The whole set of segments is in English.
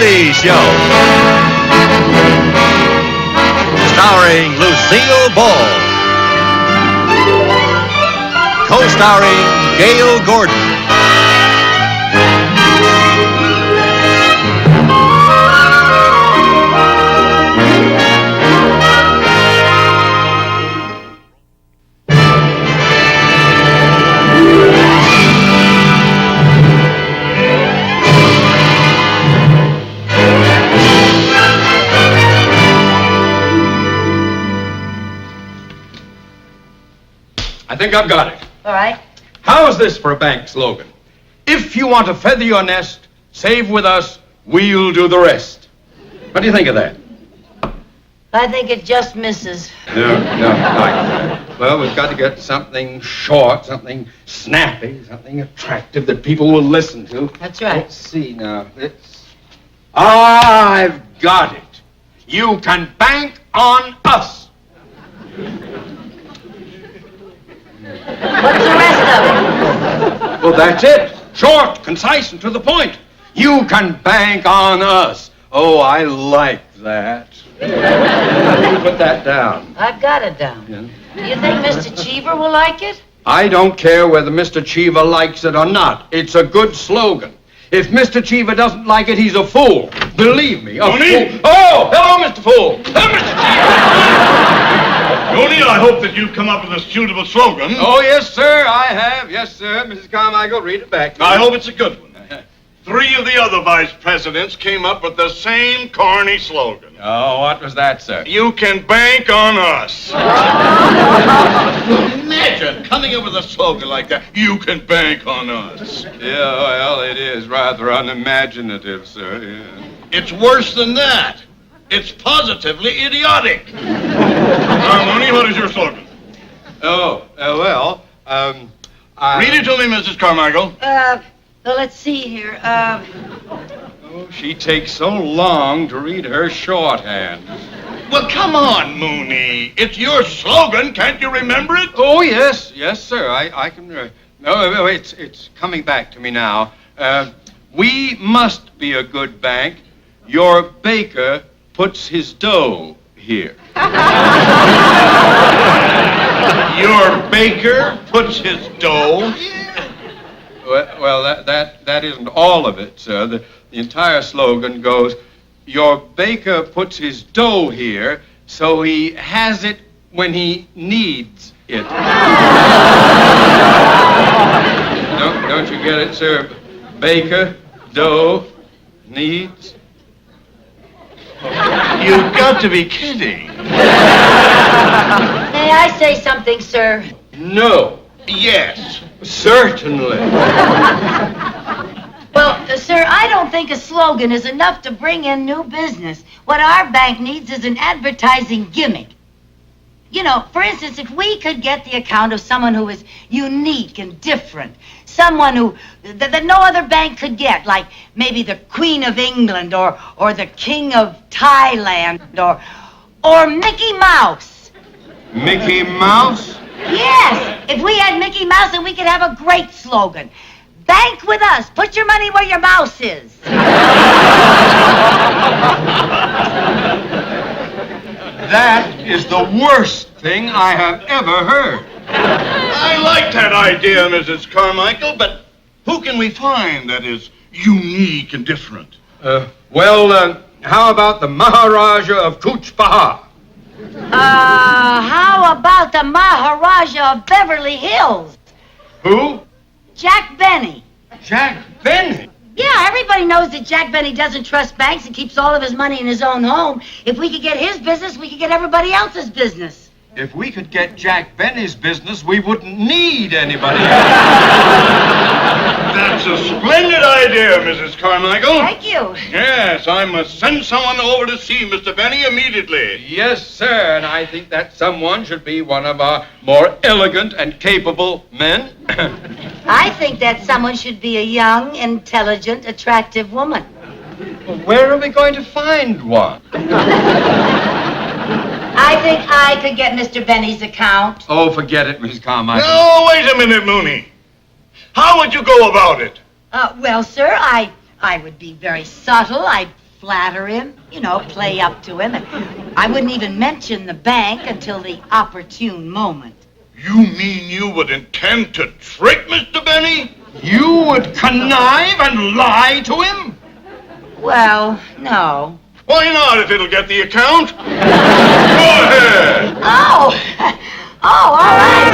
Mooney Show. Starring Lucille Ball. Co-starring Gail Gordon. I think I've got it. All right. How's this for a bank slogan? If you want to feather your nest, save with us, we'll do the rest. What do you think of that? I think it just misses. No, right. Well, we've got to get something short, something snappy, something attractive that people will listen to. That's right. Let's see now. I've got it. You can bank on us. What's the rest of it? Well, that's it. Short, concise, and to the point. You can bank on us. Oh, I like that. Put that down. I've got it down. Yeah. Do you think Mr. Cheever will like it? I don't care whether Mr. Cheever likes it or not. It's a good slogan. If Mr. Cheever doesn't like it, he's a fool. Believe me, a Mooney? fool. Oh, hello, Mr. Fool. Hello, Mr. Cheever. Mooney, I hope that you've come up with a suitable slogan. Oh, yes, sir, I have. Yes, sir. Mrs. Carmichael, read it back. I hope it's a good one. 3 of the other vice presidents came up with the same corny slogan. Oh, what was that, sir? You can bank on us. Imagine coming up with a slogan like that. You can bank on us. Yeah, well, it is rather unimaginative, sir. Yeah. It's worse than that. It's positively idiotic. Mooney, what is your slogan? Read it to me, Mrs. Carmichael. Well, let's see here. Oh, she takes so long to read her shorthand. Well, come on, Mooney. It's your slogan. Can't you remember it? Oh, yes. Yes, sir. I can... No, it's coming back to me now. We must be a good bank. Your baker puts his dough here. Your baker puts his dough here? Well, that isn't all of it, sir. The entire slogan goes, your baker puts his dough here, so he has it when he needs it. Don't you get it, sir? Baker, dough, needs. You've got to be kidding. May I say something, sir? No. Yes. Certainly. Well, sir, I don't think a slogan is enough to bring in new business. What our bank needs is an advertising gimmick. You know, for instance, if we could get the account of someone who is unique and different, someone who that no other bank could get, like maybe the Queen of England or the King of Thailand or Mickey Mouse. Mickey Mouse? Yes, if we had Mickey Mouse, then we could have a great slogan. Bank with us. Put your money where your mouse is. That is the worst thing I have ever heard. I like that idea, Mrs. Carmichael, but who can we find that is unique and different? How about the Maharaja of Cooch Bahar? How about the Maharaja of Beverly Hills? Who? Jack Benny. Jack Benny. Yeah, everybody knows that Jack Benny doesn't trust banks and keeps all of his money in his own home. If we could get his business, we could get everybody else's business. If we could get Jack Benny's business, we wouldn't need anybody. That's a splendid idea, Mrs. Carmichael. Thank you. Yes, I must send someone over to see Mr. Benny immediately. Yes, sir, and I think that someone should be one of our more elegant and capable men. I think that someone should be a young, intelligent, attractive woman. Well, where are we going to find one? I think I could get Mr. Benny's account. Oh, forget it, Mrs. Carmichael. No, wait a minute, Mooney. How would you go about it? Well, sir, I would be very subtle. I'd flatter him, play up to him. And I wouldn't even mention the bank until the opportune moment. You mean you would intend to trick Mr. Benny? You would connive and lie to him? Well, no. Why not, if it'll get the account? Go ahead. Oh, all right.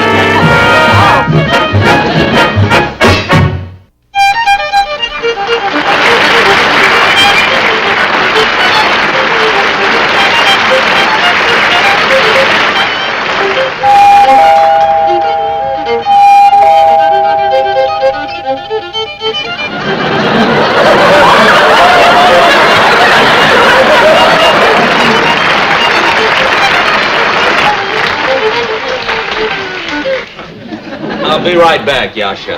I'll be right back, Yasha.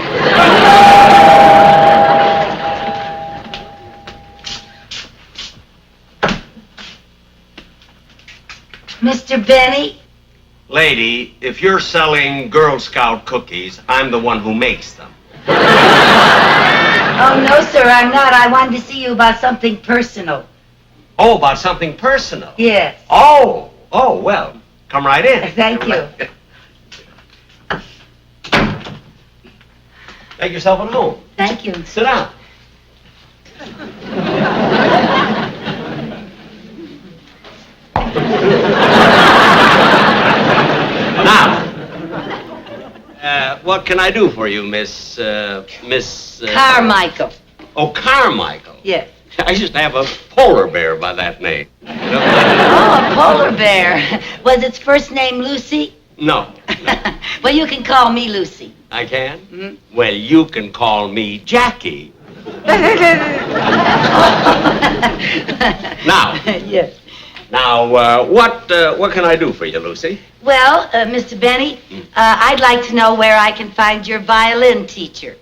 Mr. Benny? Lady, if you're selling Girl Scout cookies, I'm the one who makes them. Oh, no, sir, I'm not. I wanted to see you about something personal. Oh, about something personal? Yes. Oh, well, come right in. Thank you. Make yourself at home. Thank you. Sit down. Now, what can I do for you, Miss Carmichael. Oh, Carmichael. Yes. I used to have a polar bear by that name. Oh, a polar bear. Was its first name Lucy? No. Well, you can call me Lucy. I can? Mm-hmm. Well, you can call me Jackie. Now. Yes. Now, what can I do for you, Lucy? Well, Mr. Benny, I'd like to know where I can find your violin teacher.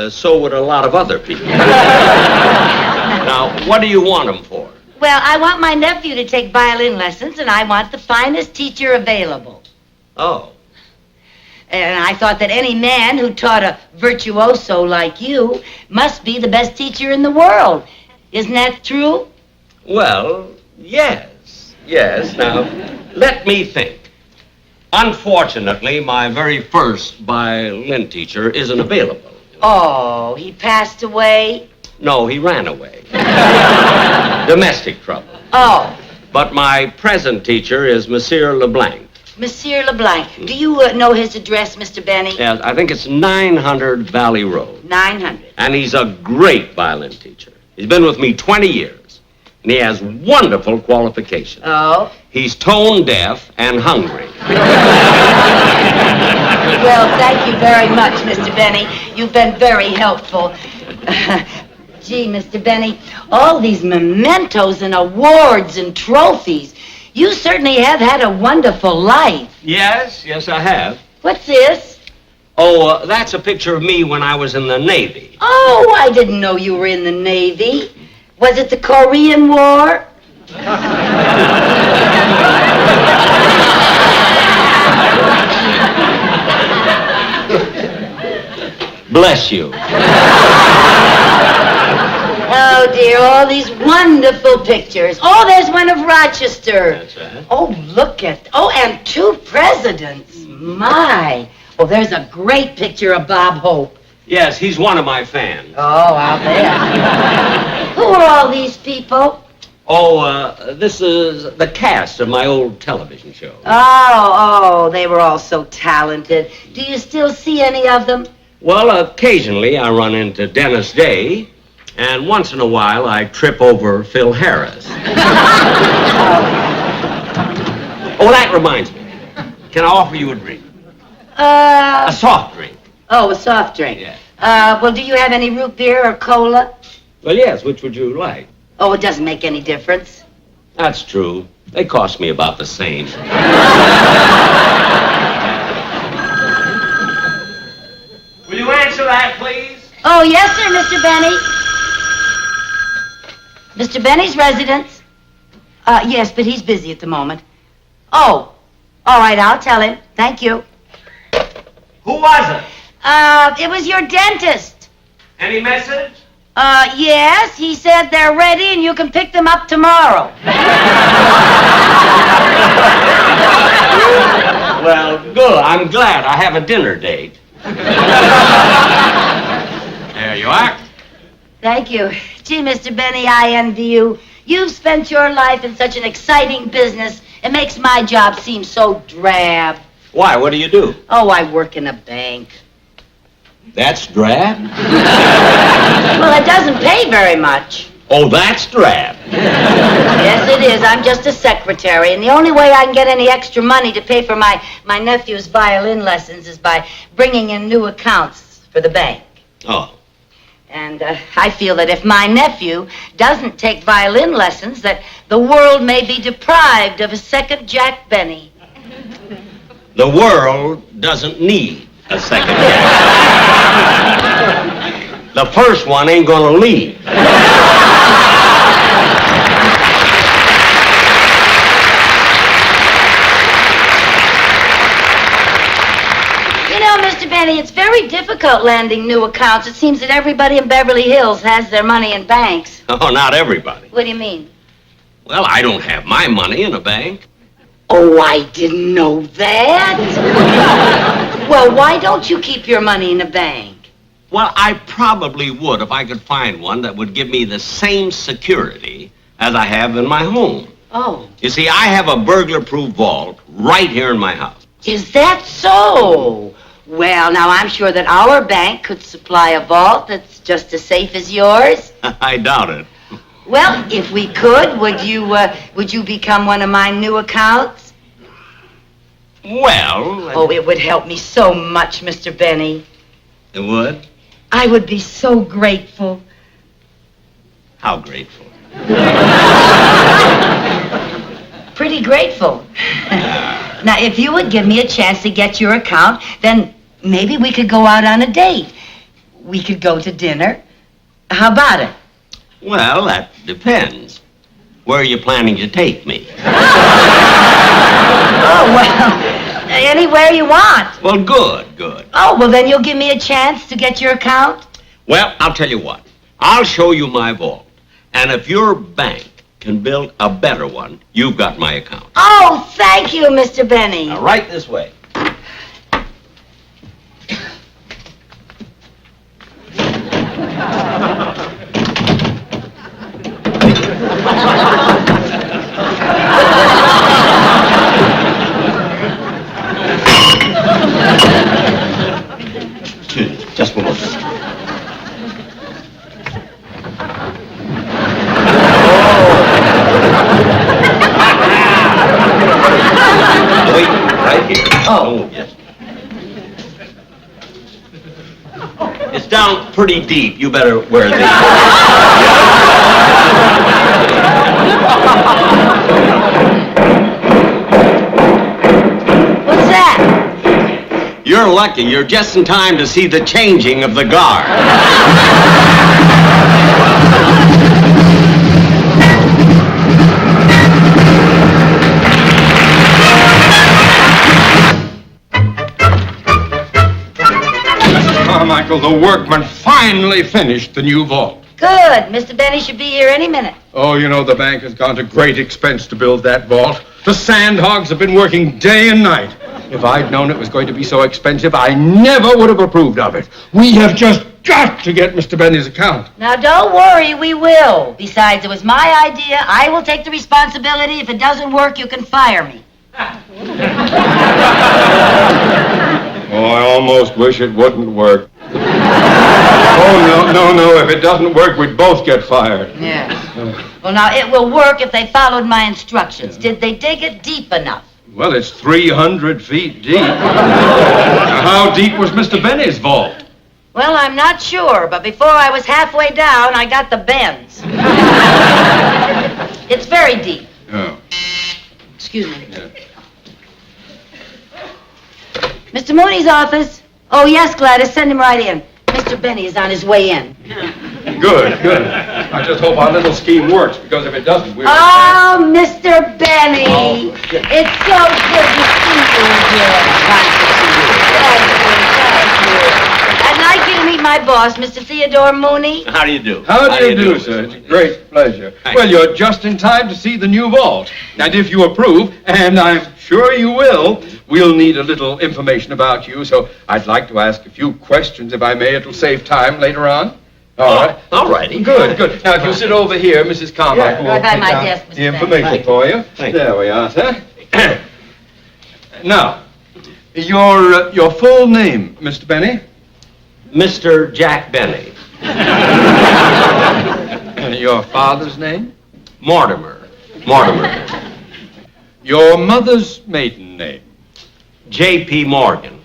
So would a lot of other people. Now, what do you want them for? Well, I want my nephew to take violin lessons, and I want the finest teacher available. Oh. And I thought that any man who taught a virtuoso like you must be the best teacher in the world. Isn't that true? Well, yes. Now, let me think. Unfortunately, my very first violin teacher isn't available. Oh, he passed away? No, he ran away. Domestic trouble. Oh. But my present teacher is Monsieur LeBlanc. Monsieur LeBlanc. Do you know his address, Mr. Benny? Yes, I think it's 900 Valley Road. 900. And he's a great violin teacher. He's been with me 20 years. And he has wonderful qualifications. Oh? He's tone deaf and hungry. Well, thank you very much, Mr. Benny. You've been very helpful. Gee, Mr. Benny, all these mementos and awards and trophies. You certainly have had a wonderful life. Yes, I have. What's this? Oh, that's a picture of me when I was in the Navy. Oh, I didn't know you were in the Navy. Was it the Korean War? Bless you. Oh, dear, all these wonderful pictures. Oh, there's one of Rochester. That's right. Oh, look at... Oh, and 2 presidents. My. Oh, there's a great picture of Bob Hope. Yes, he's one of my fans. Oh, I'll bet. Who are all these people? Oh, this is the cast of my old television show. Oh, they were all so talented. Do you still see any of them? Well, occasionally I run into Dennis Day, and once in a while I trip over Phil Harris. Oh, that reminds me. Can I offer you a drink? A soft drink. Oh, a soft drink. Yeah. Well, do you have any root beer or cola? Well, yes, which would you like? Oh, it doesn't make any difference. That's true. They cost me about the same. Will you answer that, please? Oh, yes, sir, Mr. Benny. Mr. Benny's residence? Yes, but he's busy at the moment. Oh, all right, I'll tell him. Thank you. Who was it? It was your dentist. Any message? Yes, he said they're ready and you can pick them up tomorrow. Well, good. I'm glad I have a dinner date. There you are. Thank you. Gee, Mr. Benny, I envy you. You've spent your life in such an exciting business. It makes my job seem so drab. Why? What do you do? Oh, I work in a bank. That's drab? Well, it doesn't pay very much. Oh, that's drab. Yes, it is. I'm just a secretary, and the only way I can get any extra money to pay for my nephew's violin lessons is by bringing in new accounts for the bank. Oh. And I feel that if my nephew doesn't take violin lessons, that the world may be deprived of a second Jack Benny. The world doesn't need a second Jack. The first one ain't gonna leave. You know, Mr. Benny, it's very difficult landing new accounts. It seems that everybody in Beverly Hills has their money in banks. Oh, not everybody. What do you mean? Well, I don't have my money in a bank. Oh, I didn't know that. Well, why don't you keep your money in a bank? Well, I probably would if I could find one that would give me the same security as I have in my home. Oh. You see, I have a burglar-proof vault right here in my house. Is that so? Well, now, I'm sure that our bank could supply a vault that's just as safe as yours. I doubt it. Well, if we could, would you become one of my new accounts? Well... Oh, it would help me so much, Mr. Benny. It would? I would be so grateful. How grateful? Pretty grateful. Now, if you would give me a chance to get your account, then maybe we could go out on a date. We could go to dinner. How about it? Well, that depends. Where are you planning to take me? Oh, well, anywhere you want. Well, good. Oh, well, then you'll give me a chance to get your account? Well, I'll tell you what. I'll show you my vault. And if your bank can build a better one, you've got my account. Oh, thank you, Mr. Benny. Now, right this way. Just one more. Wait, right here. Oh, yes. It's down pretty deep. You better wear these. What's that? You're lucky. You're just in time to see the changing of the guard. Carmichael, the workman finally finished the new vault. Good. Mr. Benny should be here any minute. Oh, you know, the bank has gone to great expense to build that vault. The sandhogs have been working day and night. If I'd known it was going to be so expensive, I never would have approved of it. We have just got to get Mr. Benny's account. Now, don't worry, we will. Besides, it was my idea. I will take the responsibility. If it doesn't work, you can fire me. Oh, I almost wish it wouldn't work. Oh, no. If it doesn't work, we'd both get fired. Yeah. Well, now, it will work if they followed my instructions. Did they dig it deep enough? Well, it's 300 feet deep. Now, how deep was Mr. Benny's vault? Well, I'm not sure, but before I was halfway down, I got the bends. It's very deep. Oh. Excuse me. Yeah. Mr. Mooney's office. Oh, yes, Gladys, send him right in. Mr. Benny is on his way in. Good. I just hope our little scheme works, because if it doesn't, we'll... Oh, Mr. Benny. Oh, it's so good to see you again. Nice to see you. Thank you. I'd like you to meet my boss, Mr. Theodore Mooney. How do you do? How do you do, sir? It's a great pleasure. Thank Well, you. you're just in time to see the new vault. And if you approve, and I'm sure you will, we'll need a little information about you, so I'd like to ask a few questions, if I may. It'll save time later on. All right. All righty. Good, good. Now, if you sit over here, Mrs. Carmichael will right by take my down desk, Mr. the Benny. information for you. Thank you. There we are, sir. Now, your full name, Mr. Benny? Mr. Jack Benny. Your father's name? Mortimer. Your mother's maiden name? J.P. Morgan.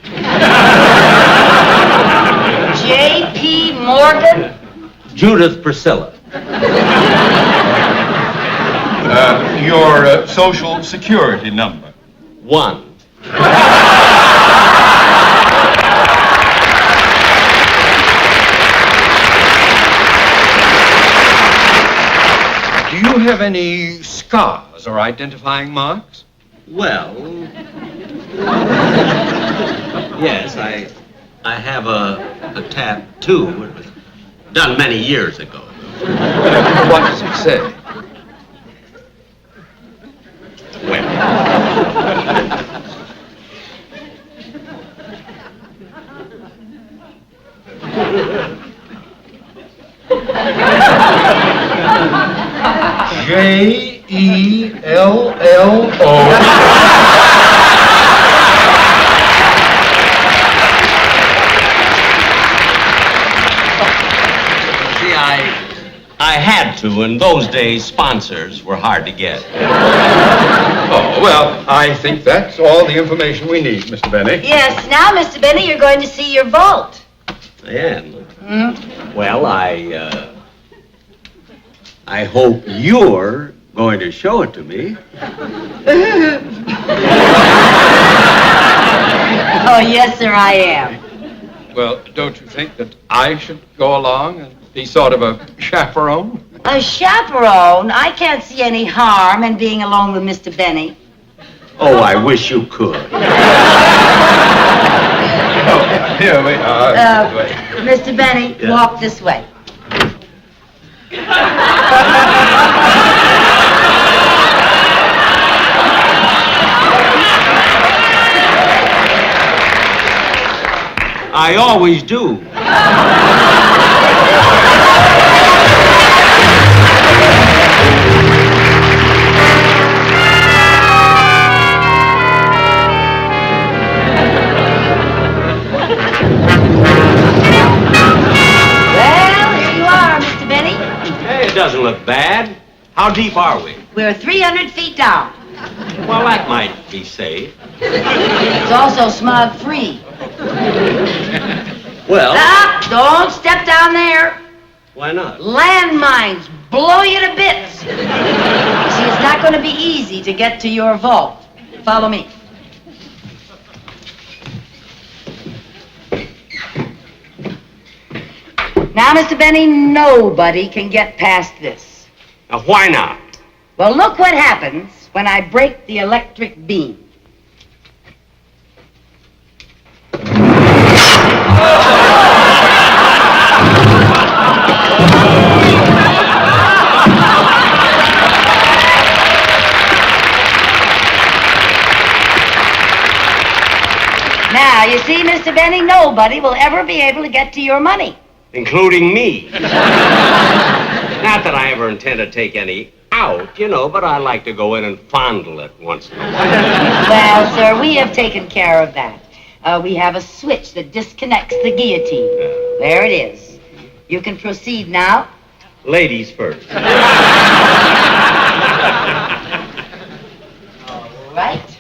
J.P. Morgan? Judith Priscilla. Your social security number? 1. Do you have any scars or identifying marks? Well, yes, I have a tattoo. It was done many years ago. What does it say? Well, Jello. see, I had to. In those days, sponsors were hard to get. Oh, well, I think that's all the information we need, Mr. Benny. Yes, now, Mr. Benny, you're going to see your vault. And, well, I hope you're going to show it to me. Oh, yes, sir, I am. Well, don't you think that I should go along and be sort of a chaperone? A chaperone? I can't see any harm in being alone with Mr. Benny. Oh, I wish you could. Oh, here we are. Mr. Benny, Yeah. walk this way. I always do. Well, here you are, Mr. Benny. Hey, it doesn't look bad. How deep are we? We're 300 feet down. Well, that might be safe. It's also smog-free. Well, Stop! Don't step down there. why not? Landmines blow you to bits. See, it's not going to be easy to get to your vault. Follow me. Now, Mr. Benny, nobody can get past this. Now, why not? Well, look what happens when I break the electric beam. Now, you see, Mr. Benny, nobody will ever be able to get to your money. Including me. Not that I ever intend to take any out, but I like to go in and fondle it once in a while. Well, sir, we have taken care of that. We have a switch that disconnects the guillotine. There it is. You can proceed now. Ladies first. All right.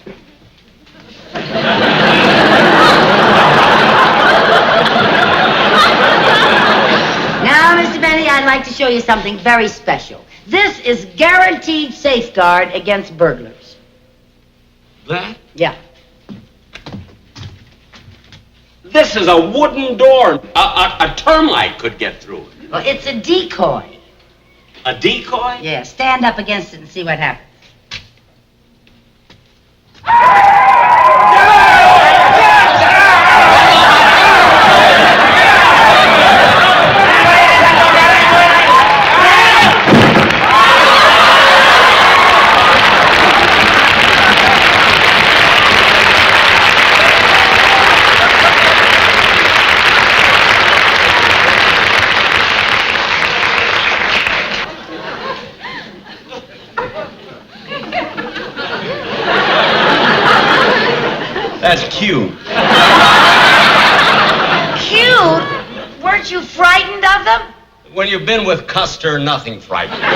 Now, Mr. Benny, I'd like to show you something very special. This is guaranteed safeguard against burglars. That? Yeah. This is a wooden door. A termite could get through it. Well, it's a decoy. A decoy? Yeah, stand up against it and see what happens. That's cute. Cute? Weren't you frightened of them? When you've been with Custer, nothing frightening. Okay,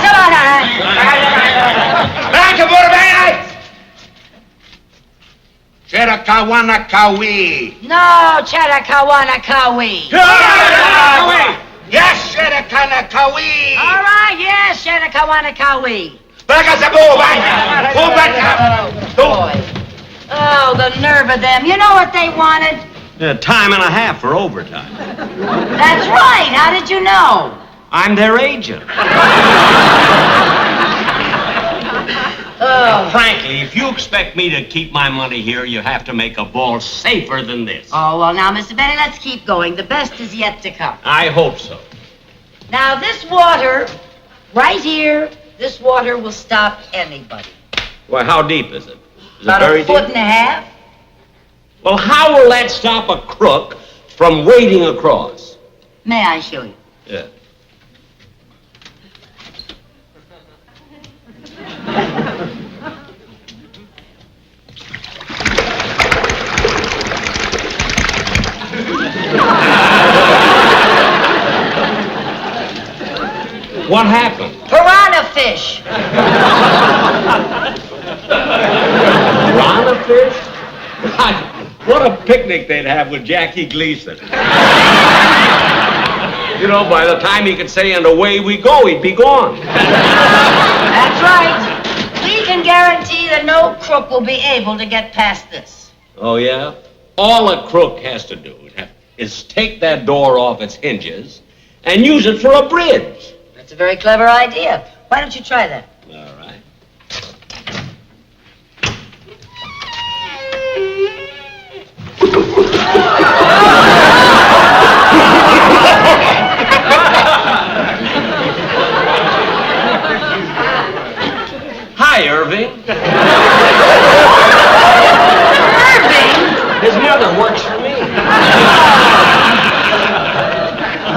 come on. Cheddar-kawana-kawi. No, Cheddar-kawana-kawi. Yes, Cheddar-kawana-kawi. All right, yes, Cheddar-kawana-kawi. Boy. Oh, the nerve of them. You know what they wanted? Time and a half for overtime. That's right. How did you know? I'm their agent. Oh. Frankly, if you expect me to keep my money here, you have to make a ball safer than this. Oh, well, now, Mr. Benny, let's keep going. The best is yet to come. I hope so. Now, this water, right here, this water will stop anybody. Well, how deep is it? Is About it very a foot deep? and a half. Well, how will that stop a crook from wading across? May I show you? Yeah. What happened? Piranha fish. Piranha fish? God, what a picnic they'd have with Jackie Gleason. You know, by the time he could say, and away we go, he'd be gone. That's right. We can guarantee that no crook will be able to get past this. Oh, yeah? All a crook has to do is take that door off its hinges and use it for a bridge. That's a very clever idea. Why don't you try that? All right. Hi, Irving. Irving? His mother works for me.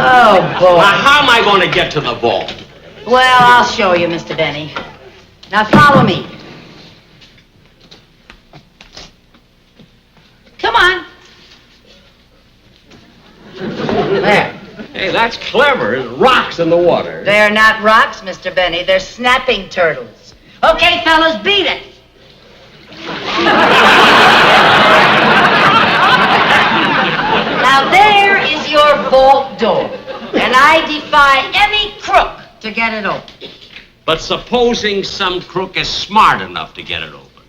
Oh, boy. Now, how am I going to get to the vault? Well, I'll show you, Mr. Benny. Now, follow me. Come on. There. Hey, that's clever. There's rocks in the water. They're not rocks, Mr. Benny. They're snapping turtles. Okay, fellas, beat it. Now, there is your vault door. And I defy any crook to get it open. But supposing some crook is smart enough to get it open,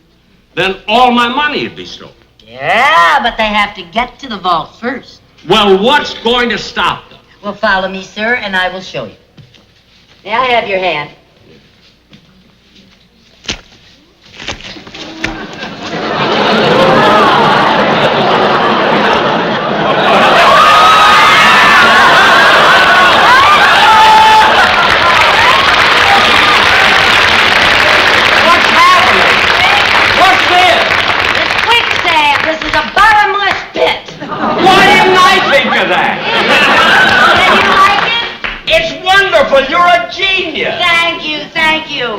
then all my money would be stolen. Yeah, but they have to get to the vault first. Well, what's going to stop them? Well, follow me, sir, and I will show you. May I have your hand?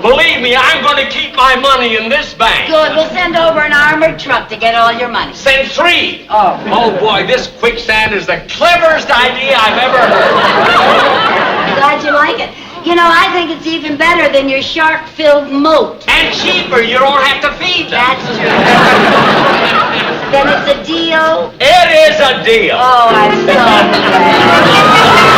Believe me, I'm going to keep my money in this bank. Good. We'll send over an armored truck to get all your money. Send 3. Oh. Oh, boy, this quicksand is the cleverest idea I've ever heard. I'm glad you like it. You know, I think it's even better than your shark-filled moat. And cheaper. You don't have to feed them. That's true. Then it's a deal? It is a deal. Oh, I'm so glad.